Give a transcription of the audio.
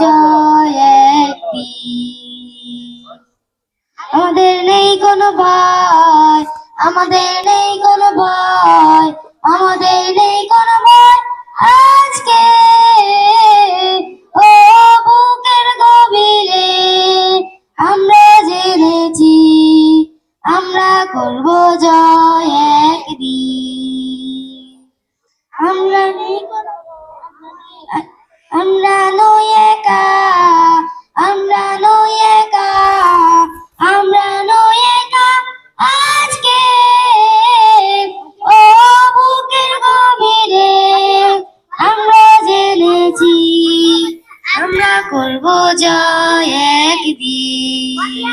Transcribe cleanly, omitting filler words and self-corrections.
জয় একদিন। আমাদের নেই কোনো ভয়, আমাদের নেই কোনো ভয়, আমাদের নেই কোনো ভয় আজকে ও বুকের গভীরে আমরা জেনেছি আমরা করব জয় একদিন। আমরা নেই কোনো আমরা নই একা, আমরা নই একা, আমরা নই একা আজকে ও বুকের গভীরে আমরা জেনেছি আমরা করব জয় একদিন।